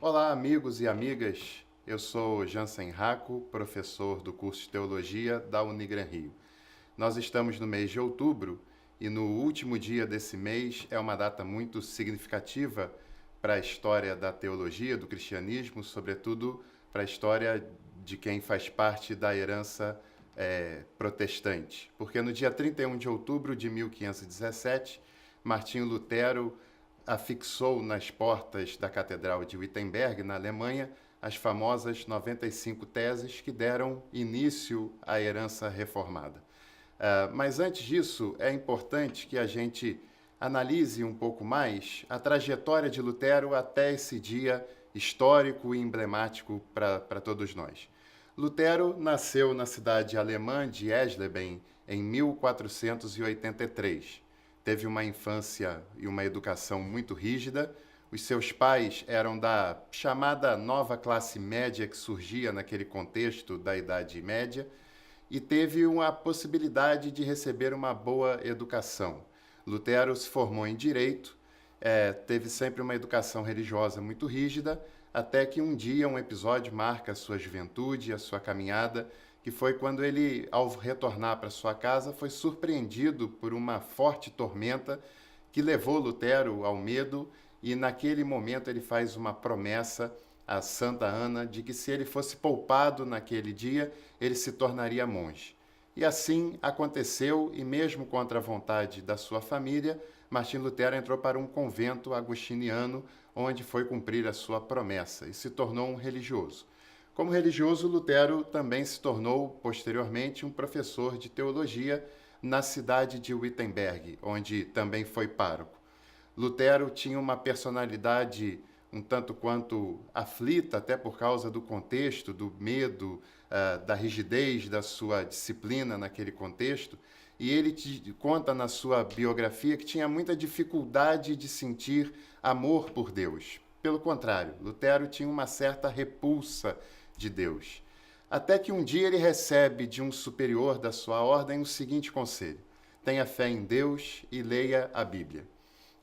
Olá, amigos e amigas. Eu sou Jansen Raco, professor do curso de Teologia da Unigran Rio. Nós estamos no mês de outubro e no último dia desse mês é uma data muito significativa para a história da teologia, do cristianismo, sobretudo para a história de quem faz parte da herança protestante. Porque no dia 31 de outubro de 1517, Martinho Lutero afixou nas portas da Catedral de Wittenberg, na Alemanha, as famosas 95 teses que deram início à herança reformada. Mas antes disso, é importante que a gente analise um pouco mais a trajetória de Lutero até esse dia histórico e emblemático para todos nós. Lutero nasceu na cidade alemã de Eisleben em 1483. Teve uma infância e uma educação muito rígida. Os seus pais eram da chamada nova classe média que surgia naquele contexto da Idade Média e teve uma possibilidade de receber uma boa educação. Lutero se formou em Direito, teve sempre uma educação religiosa muito rígida, até que um dia um episódio marca a sua juventude, a sua caminhada, que foi quando ele, ao retornar para sua casa, foi surpreendido por uma forte tormenta que levou Lutero ao medo e naquele momento ele faz uma promessa a Santa Ana de que se ele fosse poupado naquele dia, ele se tornaria monge. E assim aconteceu e mesmo contra a vontade da sua família, Martinho Lutero entrou para um convento agostiniano onde foi cumprir a sua promessa e se tornou um religioso. Como religioso, Lutero também se tornou, posteriormente, um professor de teologia na cidade de Wittenberg, onde também foi pároco. Lutero tinha uma personalidade um tanto quanto aflita, até por causa do contexto, do medo, da rigidez da sua disciplina naquele contexto, e ele conta na sua biografia que tinha muita dificuldade de sentir amor por Deus. Pelo contrário, Lutero tinha uma certa repulsa de Deus. Até que um dia ele recebe de um superior da sua ordem o seguinte conselho: tenha fé em Deus e leia a Bíblia.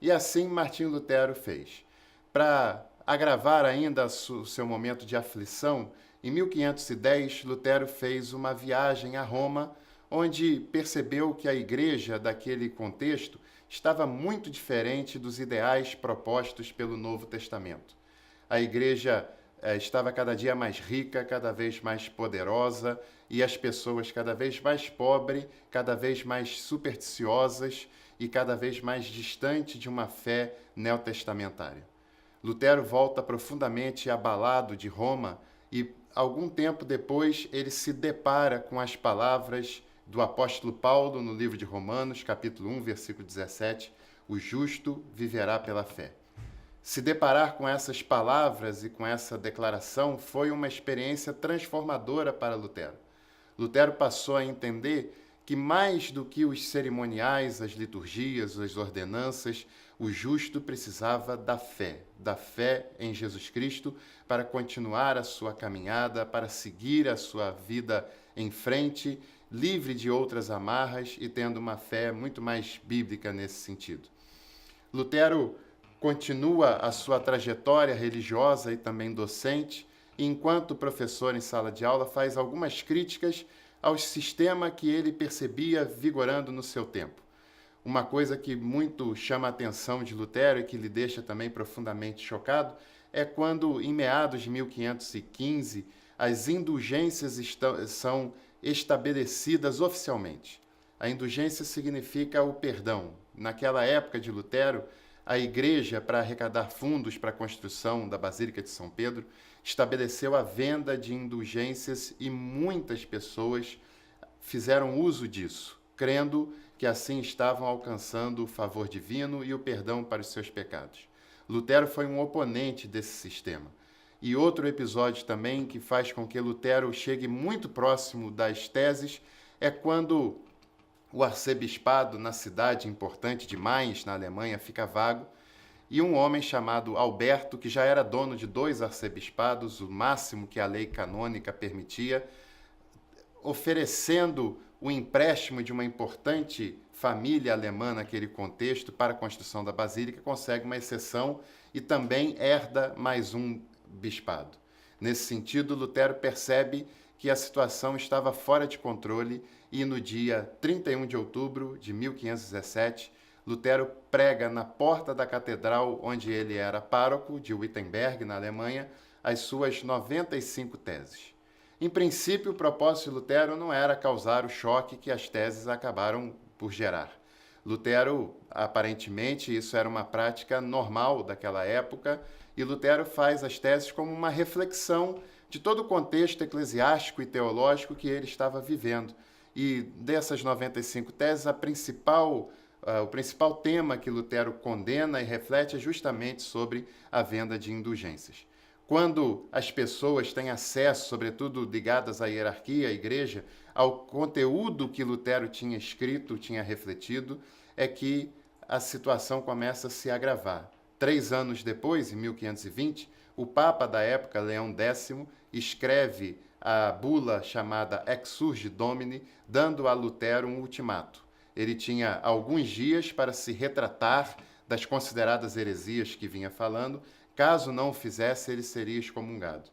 E assim Martinho Lutero fez. Para agravar ainda o seu momento de aflição, em 1510 Lutero fez uma viagem a Roma, onde percebeu que a igreja daquele contexto estava muito diferente dos ideais propostos pelo Novo Testamento. A igreja estava cada dia mais rica, cada vez mais poderosa, e as pessoas cada vez mais pobres, cada vez mais supersticiosas e cada vez mais distante de uma fé neotestamentária. Lutero volta profundamente abalado de Roma e, algum tempo depois, ele se depara com as palavras do apóstolo Paulo no livro de Romanos, capítulo 1, versículo 17, o justo viverá pela fé. Se deparar com essas palavras e com essa declaração foi uma experiência transformadora para Lutero. Lutero passou a entender que mais do que os cerimoniais, as liturgias, as ordenanças, o justo precisava da fé em Jesus Cristo para continuar a sua caminhada, para seguir a sua vida em frente, livre de outras amarras e tendo uma fé muito mais bíblica nesse sentido. Lutero continua a sua trajetória religiosa e também docente, e enquanto professor em sala de aula faz algumas críticas ao sistema que ele percebia vigorando no seu tempo. Uma coisa que muito chama a atenção de Lutero e que lhe deixa também profundamente chocado é quando, em meados de 1515, as indulgências são estabelecidas oficialmente. A indulgência significa o perdão. Naquela época de Lutero, a igreja, para arrecadar fundos para a construção da Basílica de São Pedro, estabeleceu a venda de indulgências e muitas pessoas fizeram uso disso, crendo que assim estavam alcançando o favor divino e o perdão para os seus pecados. Lutero foi um oponente desse sistema. E outro episódio também que faz com que Lutero chegue muito próximo das teses é quando o arcebispado na cidade importante de Mainz, na Alemanha, fica vago, e um homem chamado Alberto, que já era dono de 2 arcebispados, o máximo que a lei canônica permitia, oferecendo o empréstimo de uma importante família alemã naquele contexto para a construção da Basílica, consegue uma exceção e também herda mais um bispado. Nesse sentido, Lutero percebe que a situação estava fora de controle e no dia 31 de outubro de 1517, Lutero prega na porta da catedral onde ele era pároco de Wittenberg, na Alemanha, as suas 95 teses. Em princípio, o propósito de Lutero não era causar o choque que as teses acabaram por gerar. Lutero, aparentemente, isso era uma prática normal daquela época, e Lutero faz as teses como uma reflexão de todo o contexto eclesiástico e teológico que ele estava vivendo. E dessas 95 teses, o principal tema que Lutero condena e reflete é justamente sobre a venda de indulgências. Quando as pessoas têm acesso, sobretudo ligadas à hierarquia, à igreja, ao conteúdo que Lutero tinha escrito, tinha refletido, é que a situação começa a se agravar. 3 anos depois, em 1520, o Papa da época, Leão X, escreve a bula chamada Exsurge Domini, dando a Lutero um ultimato. Ele tinha alguns dias para se retratar das consideradas heresias que vinha falando. Caso não o fizesse, ele seria excomungado.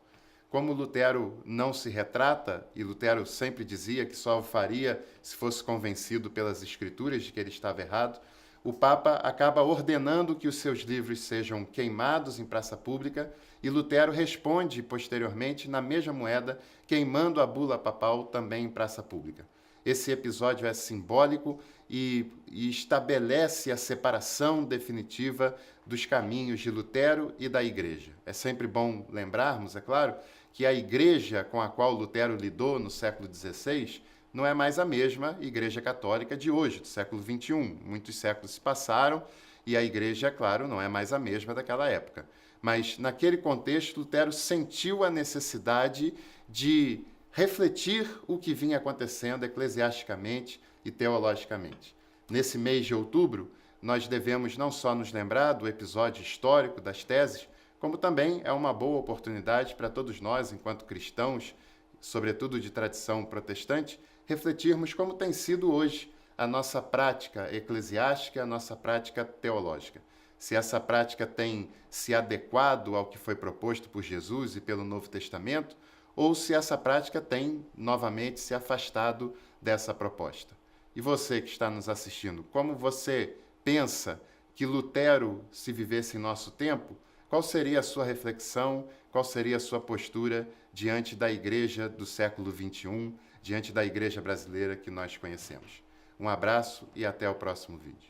Como Lutero não se retrata, e Lutero sempre dizia que só o faria se fosse convencido pelas escrituras de que ele estava errado, o Papa acaba ordenando que os seus livros sejam queimados em praça pública e Lutero responde posteriormente na mesma moeda, queimando a bula papal também em praça pública. Esse episódio é simbólico e estabelece a separação definitiva dos caminhos de Lutero e da Igreja. É sempre bom lembrarmos, é claro, que a Igreja com a qual Lutero lidou no século XVI não é mais a mesma Igreja Católica de hoje, do século XXI. Muitos séculos se passaram e a Igreja, claro, não é mais a mesma daquela época. Mas, naquele contexto, Lutero sentiu a necessidade de refletir o que vinha acontecendo eclesiasticamente e teologicamente. Nesse mês de outubro, nós devemos não só nos lembrar do episódio histórico das teses, como também é uma boa oportunidade para todos nós, enquanto cristãos, sobretudo de tradição protestante, refletirmos como tem sido hoje a nossa prática eclesiástica, a nossa prática teológica. Se essa prática tem se adequado ao que foi proposto por Jesus e pelo Novo Testamento, ou se essa prática tem, novamente, se afastado dessa proposta. E você que está nos assistindo, como você pensa que Lutero, se vivesse em nosso tempo, qual seria a sua reflexão, qual seria a sua postura diante da igreja do século XXI, diante da igreja brasileira que nós conhecemos? Um abraço e até o próximo vídeo.